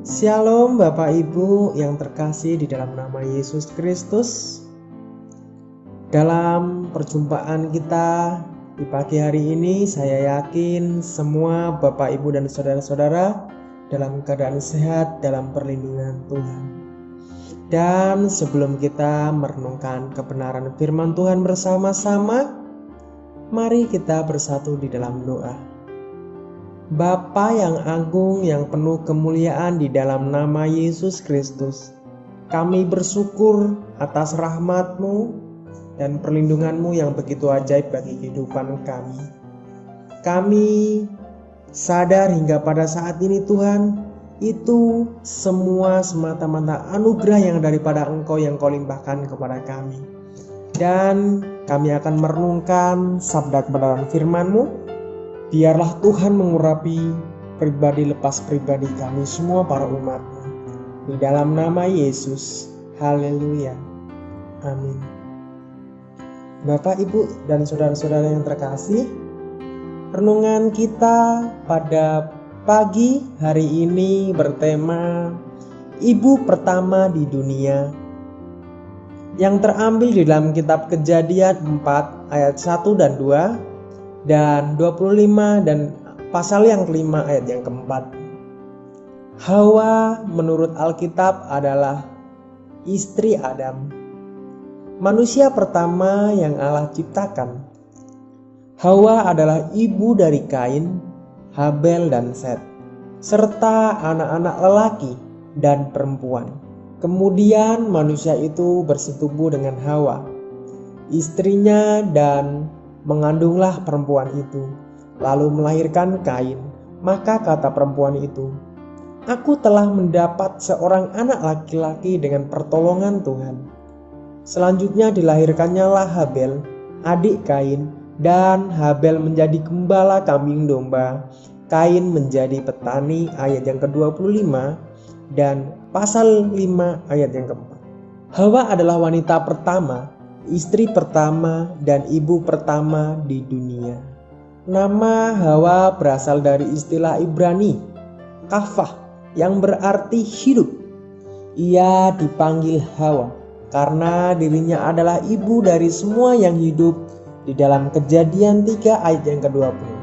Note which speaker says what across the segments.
Speaker 1: Shalom Bapak Ibu yang terkasih di dalam nama Yesus Kristus. Dalam perjumpaan kita di pagi hari ini, saya yakin semua Bapak Ibu dan saudara-saudara dalam keadaan sehat dalam perlindungan Tuhan. Dan sebelum kita merenungkan kebenaran firman Tuhan bersama-sama, mari kita bersatu di dalam doa. Bapa yang agung yang penuh kemuliaan di dalam nama Yesus Kristus, kami bersyukur atas rahmat-Mu dan perlindungan-Mu yang begitu ajaib bagi kehidupan kami. Kami sadar hingga pada saat ini Tuhan, itu semua semata-mata anugerah yang daripada Engkau yang Kau limpahkan kepada kami. Dan kami akan merenungkan sabda kebenaran firman-Mu. Biarlah Tuhan mengurapi pribadi lepas pribadi kami semua para umat-Mu. Di dalam nama Yesus, haleluya, amin. Bapak, Ibu, dan saudara-saudara yang terkasih, renungan kita pada pagi hari ini bertema Ibu Pertama di Dunia, yang terambil di dalam kitab Kejadian 4 ayat 1 dan 2, dan 25 dan pasal yang kelima ayat yang keempat. Hawa menurut Alkitab adalah istri Adam, manusia pertama yang Allah ciptakan. Hawa adalah ibu dari Kain, Habel dan Set, serta anak-anak lelaki dan perempuan. Kemudian manusia itu bersetubuh dengan Hawa, istrinya, dan mengandunglah perempuan itu, lalu melahirkan Kain. Maka kata perempuan itu, "Aku telah mendapat seorang anak laki-laki dengan pertolongan Tuhan." Selanjutnya dilahirkannya lah Habel, adik Kain, dan Habel menjadi gembala kambing domba, Kain menjadi petani, ayat yang ke-25 dan pasal 5 ayat yang keempat. Hawa adalah wanita pertama, istri pertama, dan ibu pertama di dunia. Nama Hawa berasal dari istilah Ibrani, kafah, yang berarti hidup. Ia dipanggil Hawa karena dirinya adalah ibu dari semua yang hidup di dalam Kejadian 3 ayat yang ke-20.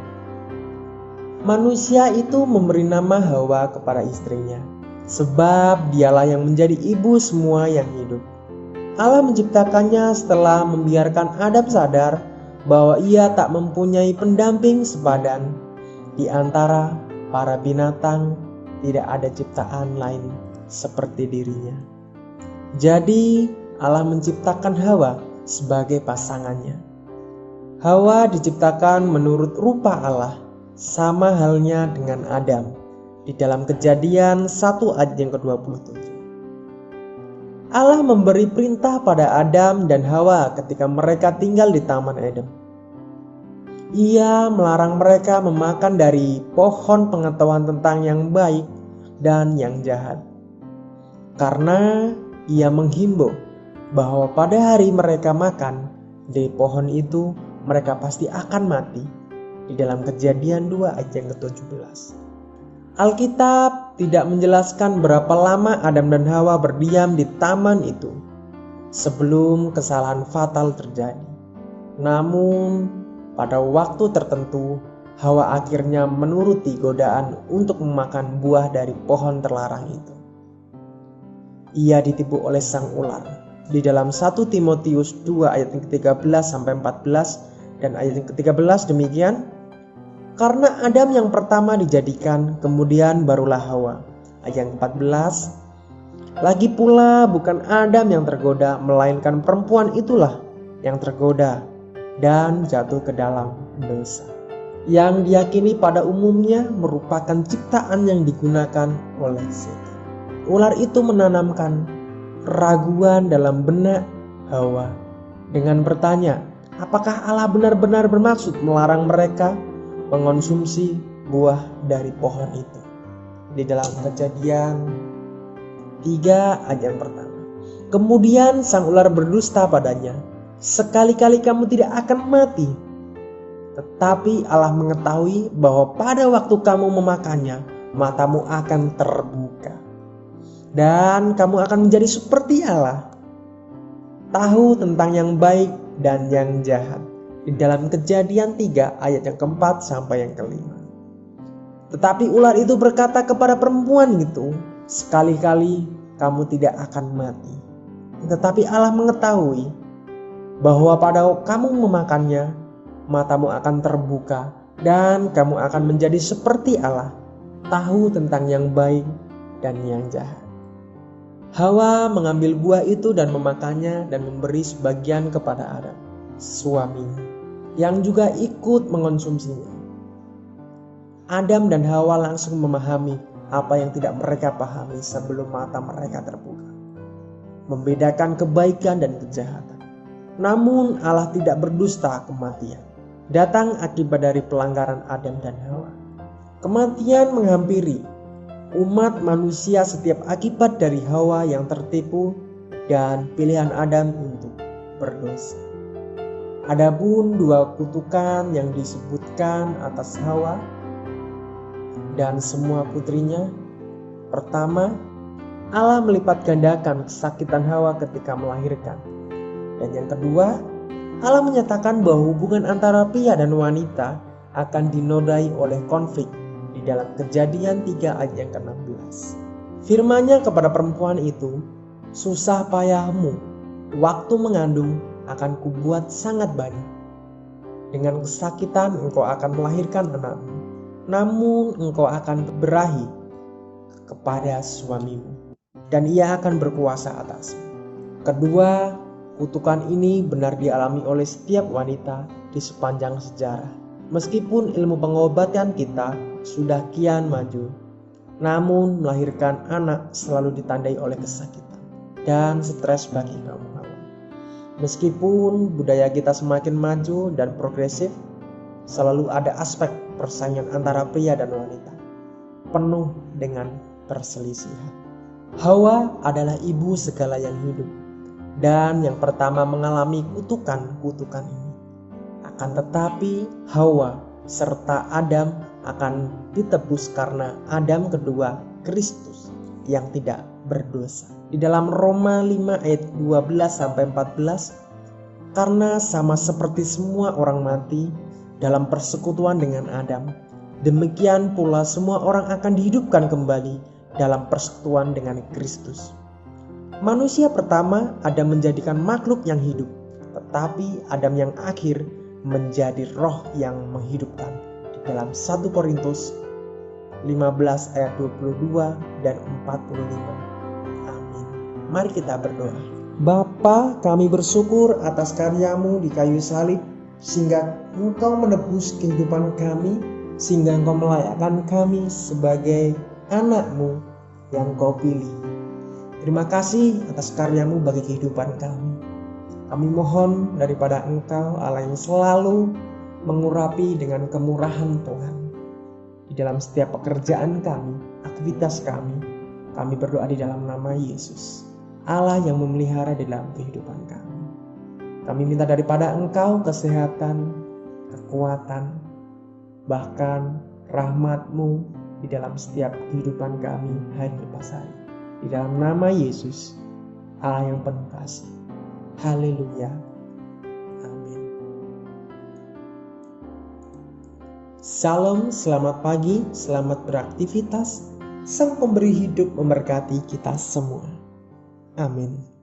Speaker 1: Manusia itu memberi nama Hawa kepada istrinya, sebab dialah yang menjadi ibu semua yang hidup. Allah menciptakannya setelah membiarkan Adam sadar bahwa ia tak mempunyai pendamping sepadan. Di antara para binatang tidak ada ciptaan lain seperti dirinya. Jadi Allah menciptakan Hawa sebagai pasangannya. Hawa diciptakan menurut rupa Allah, sama halnya dengan Adam di dalam Kejadian 1 ayat yang ke-27. Allah memberi perintah pada Adam dan Hawa ketika mereka tinggal di Taman Eden. Ia melarang mereka memakan dari pohon pengetahuan tentang yang baik dan yang jahat, karena ia menghimbau bahwa pada hari mereka makan dari pohon itu, mereka pasti akan mati. Di dalam Kejadian 2 ayat yang ke-17. Alkitab tidak menjelaskan berapa lama Adam dan Hawa berdiam di taman itu sebelum kesalahan fatal terjadi. Namun pada waktu tertentu Hawa akhirnya menuruti godaan untuk memakan buah dari pohon terlarang itu. Ia ditipu oleh sang ular. Di dalam 1 Timotius 2 ayat yang ke-13 sampai 14 dan ayat yang ke-13 demikian, "Karena Adam yang pertama dijadikan, kemudian barulah Hawa." Ayat yang ke-14, "Lagi pula bukan Adam yang tergoda, melainkan perempuan itulah yang tergoda dan jatuh ke dalam dosa, yang diyakini pada umumnya merupakan ciptaan yang digunakan oleh setan." Ular itu menanamkan keraguan dalam benak Hawa dengan bertanya, apakah Allah benar-benar bermaksud melarang mereka mengonsumsi buah dari pohon itu. Di dalam Kejadian 3 ayat yang pertama. Kemudian sang ular berdusta padanya, "Sekali-kali kamu tidak akan mati." Tetapi Allah mengetahui bahwa pada waktu kamu memakannya, matamu akan terbuka dan kamu akan menjadi seperti Allah, tahu tentang yang baik dan yang jahat. Di dalam Kejadian 3 ayat yang keempat sampai yang kelima. Tetapi ular itu berkata kepada perempuan itu, sekali-kali kamu tidak akan mati. Tetapi Allah mengetahui bahwa pada kamu memakannya, matamu akan terbuka dan kamu akan menjadi seperti Allah, tahu tentang yang baik dan yang jahat. Hawa mengambil buah itu dan memakannya dan memberi sebagian kepada Adam, suaminya, yang juga ikut mengonsumsinya. Adam dan Hawa langsung memahami apa yang tidak mereka pahami sebelum mata mereka terbuka, membedakan kebaikan dan kejahatan. Namun Allah tidak berdusta. Kematian datang akibat dari pelanggaran Adam dan Hawa. Kematian menghampiri umat manusia setiap akibat dari Hawa yang tertipu dan pilihan Adam untuk berdosa. Adapun dua kutukan yang disebutkan atas Hawa dan semua putrinya. Pertama, Allah melipat gandakan kesakitan Hawa ketika melahirkan. Dan yang kedua, Allah menyatakan bahwa hubungan antara pria dan wanita akan dinodai oleh konflik di dalam Kejadian 3 ayat yang ke-16. Firman-Nya kepada perempuan itu, susah payahmu, waktu mengandung akan kubuat sangat banyak. Dengan kesakitan engkau akan melahirkan anakmu, namun engkau akan berahi kepada suamimu, dan ia akan berkuasa atasmu. Kedua, kutukan ini benar dialami oleh setiap wanita di sepanjang sejarah. Meskipun ilmu pengobatan kita sudah kian maju, namun melahirkan anak selalu ditandai oleh kesakitan dan stres bagi kaum hawa. Meskipun budaya kita semakin maju dan progresif, selalu ada aspek persaingan antara pria dan wanita, penuh dengan perselisihan. Hawa adalah ibu segala yang hidup, dan yang pertama mengalami kutukan-kutukan ini. Akan tetapi Hawa serta Adam akan ditebus karena Adam kedua, Kristus, yang tidak berdosa. Di dalam Roma 5 ayat 12-14, karena sama seperti semua orang mati dalam persekutuan dengan Adam, demikian pula semua orang akan dihidupkan kembali dalam persekutuan dengan Kristus. Manusia pertama Adam menjadikan makhluk yang hidup, tetapi Adam yang akhir menjadi roh yang menghidupkan. Di dalam 1 Korintus 15 ayat 22 dan 45. Amin. Mari kita berdoa. Bapa, kami bersyukur atas karya-Mu di kayu salib, sehingga Engkau menebus kehidupan kami, sehingga Engkau melayakkan kami sebagai anak-Mu yang Kau pilih. Terima kasih atas karya-Mu bagi kehidupan kami. Kami mohon daripada Engkau, Allah yang selalu mengurapi dengan kemurahan Tuhan. Di dalam setiap pekerjaan kami, aktivitas kami berdoa di dalam nama Yesus, Allah yang memelihara di dalam kehidupan kami. Kami minta daripada Engkau kesehatan, kekuatan, bahkan rahmat-Mu di dalam setiap kehidupan kami hari lepas hari. Di dalam nama Yesus, Allah yang penuh kasih. Haleluya. Amin. Salam, selamat pagi, selamat beraktivitas. Sang pemberi hidup memberkati kita semua. Amin.